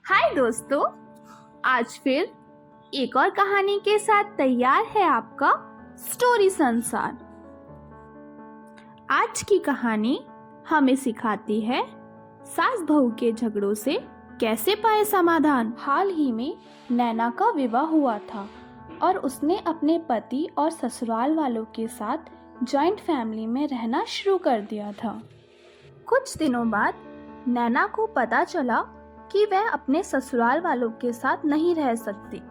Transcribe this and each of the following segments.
हाय दोस्तों, आज फिर एक और कहानी के साथ तैयार है आपका स्टोरी संसार। आज की कहानी हमें सिखाती है सास बहू के झगड़ों से कैसे पाए समाधान। हाल ही में नैना का विवाह हुआ था और उसने अपने पति और ससुराल वालों के साथ जॉइंट फैमिली में रहना शुरू कर दिया था। कुछ दिनों बाद नैना को पता चला कि वह अपने ससुराल वालों के साथ नहीं रह सकती।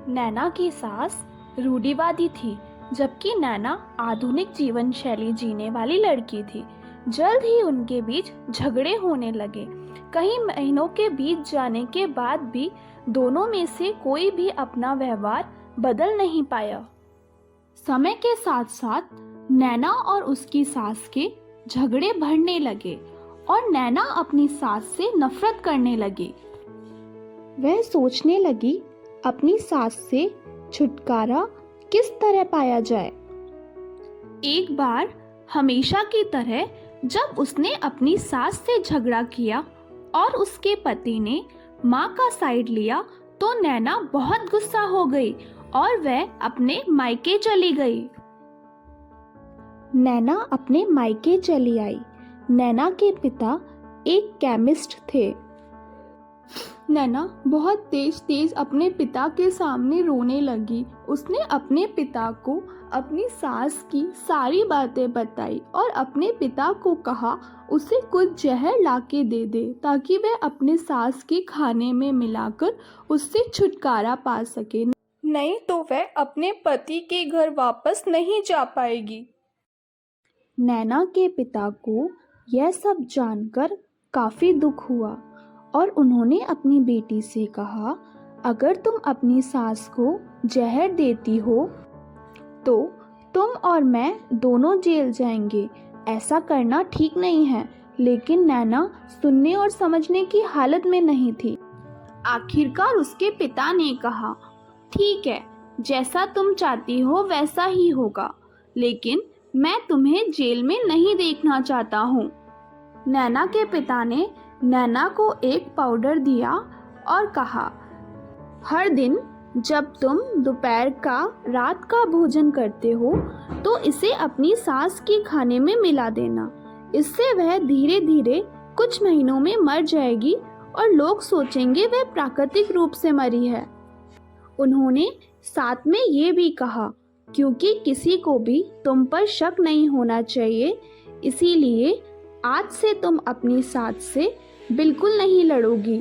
नैना की सास रूढ़िवादी थी, जबकि नैना आधुनिक जीवन शैली जीने वाली लड़की थी। जल्द ही उनके बीच झगड़े होने लगे। कई महीनों के बीत जाने के बाद भी दोनों में से कोई भी अपना व्यवहार बदल नहीं पाया। समय के साथ साथ नैना और उसकी सास के झगड़े बढ़ने लगे और नैना अपनी सास से नफरत करने लगी। वह सोचने लगी अपनी सास से छुटकारा किस तरह पाया जाए। एक बार हमेशा की तरह जब उसने अपनी सास से झगड़ा किया और उसके पति ने माँ का साइड लिया तो नैना बहुत गुस्सा हो गई और वह अपने मायके चली गई। नैना अपने मायके चली आई। नैना के पिता एक केमिस्ट थे। नैना बहुत तेज अपने पिता के सामने रोने लगी। उसने अपने पिता को अपनी सास की सारी बातें बताई और अपने पिता को कहा उसे कुछ जहर लाके दे दे ताकि वह अपने सास के खाने में मिलाकर उससे छुटकारा पा सके, नहीं तो वह अपने पति के घर वापस नहीं जा पाएगी। नैना के पिता को यह सब जानकर काफी दुख हुआ और उन्होंने अपनी बेटी से कहा, अगर तुम अपनी सास को जहर देती हो तो तुम और मैं दोनों जेल जाएंगे। ऐसा करना ठीक नहीं है। लेकिन नैना सुनने और समझने की हालत में नहीं थी। आखिरकार उसके पिता ने कहा, ठीक है, जैसा तुम चाहती हो वैसा ही होगा, लेकिन मैं तुम्हें जेल में नहीं देखना चाहता हूँ। नैना के पिता ने नैना को एक पाउडर दिया और कहा, हर दिन जब तुम दोपहर का रात का भोजन करते हो तो इसे अपनी सास के खाने में मिला देना। इससे वह धीरे धीरे कुछ महीनों में मर जाएगी और लोग सोचेंगे वह प्राकृतिक रूप से मरी है। उन्होंने साथ में ये भी कहा, क्योंकि किसी को भी तुम पर शक नहीं होना चाहिए, इसीलिए आज से तुम अपनी सास से बिल्कुल नहीं लड़ोगी,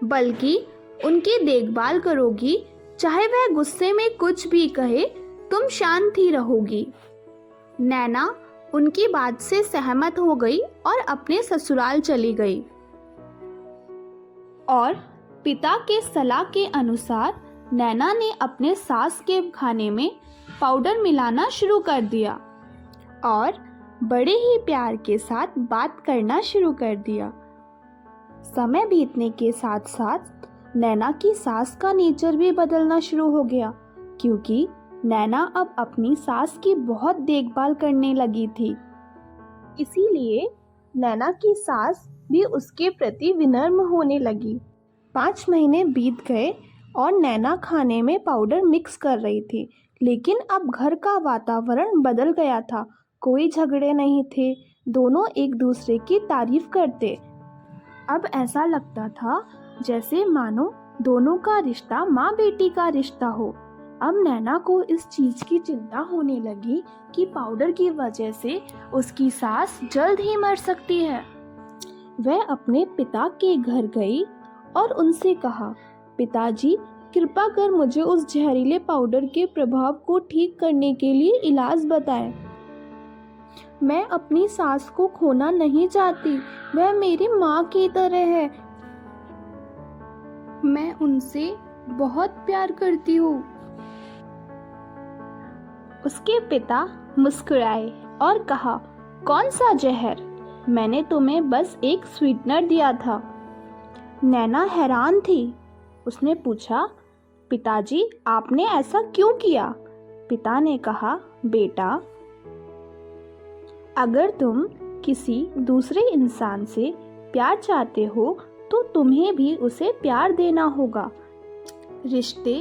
बल्कि उनकी देखभाल करोगी। चाहे वह गुस्से में कुछ भी कहे, तुम शांत ही रहोगी। नैना उनकी बात से सहमत हो गई और अपने ससुराल चली गई और पिता के सलाह के अनुसार नैना ने अपने सास के खाने में पाउडर मिलाना शुरू कर दिया और बड़े ही प्यार के साथ बात करना शुरू कर दिया। समय बीतने के साथ साथ नैना की सास का नेचर भी बदलना शुरू हो गया, क्योंकि नैना अब अपनी सास की बहुत देखभाल करने लगी थी। इसीलिए नैना की सास भी उसके प्रति विनम्र होने लगी। 5 महीने बीत गए और नैना खाने में पाउडर मिक्स कर रही थी, लेकिन अब घर का वातावरण बदल गया था। कोई झगड़े नहीं थे, दोनों एक दूसरे की तारीफ करते। अब ऐसा लगता था जैसे मानो दोनों का रिश्ता माँ बेटी का रिश्ता हो। अब नैना को इस चीज की चिंता होने लगी कि पाउडर की वजह से उसकी सास जल्द ही मर सकती है। वह अपने पिता के घर गई और उनसे कहा, पिताजी, कृपा कर मुझे उस जहरीले पाउडर के प्रभाव को ठीक करने के लिए इलाज बताएं। मैं अपनी सास को खोना नहीं चाहती, वह मेरी माँ की तरह है। मैं उनसे बहुत प्यार करती हूँ। उसके पिता मुस्कुराए और कहा, कौन सा जहर? मैंने तुम्हें बस एक स्वीटनर दिया था। नैना हैरान थी। उसने पूछा, पिताजी, आपने ऐसा क्यों किया? पिता ने कहा, बेटा, अगर तुम किसी दूसरे इंसान से प्यार चाहते हो तो तुम्हें भी उसे प्यार देना होगा। रिश्ते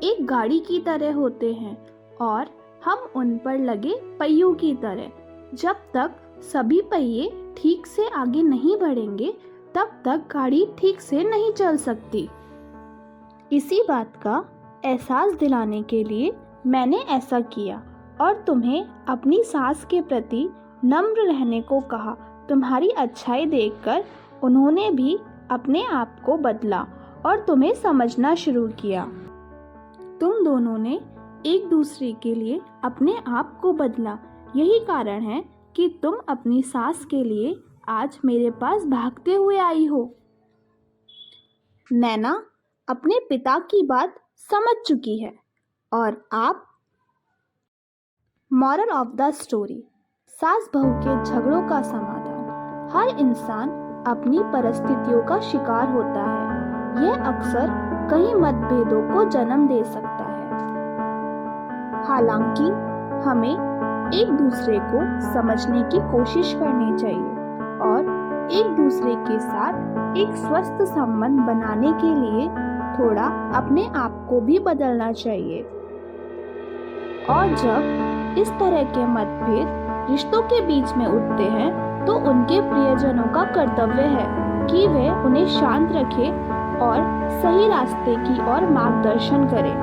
एक गाड़ी की तरह होते हैं और हम उन पर लगे पहियों की तरह। जब तक सभी पहिए ठीक से आगे नहीं बढ़ेंगे तब तक गाड़ी ठीक से नहीं चल सकती। इसी बात का एहसास दिलाने के लिए मैंने ऐसा किया और तुम्हें अपनी सास के प्रति नम्र रहने को कहा। तुम्हारी अच्छाई देखकर उन्होंने भी अपने आप को बदला और तुम्हें समझना शुरू किया। तुम दोनों ने एक दूसरे के लिए अपने आप को बदला। यही कारण है कि तुम अपनी सास के लिए आज मेरे पास भागते हुए आई हो। नैना अपने पिता की बात समझ चुकी है और आप मॉरल ऑफ द स्टोरी, सास बहू के झगड़ों का समाधान। हर इंसान अपनी परिस्थितियों का शिकार होता है। यह अक्सर कई मतभेदों को जन्म दे सकता है। हालांकि हमें एक दूसरे को समझने की कोशिश करनी चाहिए और एक दूसरे के साथ एक स्वस्थ संबंध बनाने के लिए थोड़ा अपने आप को भी बदलना चाहिए। और जब इस तरह के मतभेद रिश्तों के बीच में उठते हैं तो उनके प्रियजनों का कर्तव्य है कि वे उन्हें शांत रखें और सही रास्ते की ओर मार्गदर्शन करें।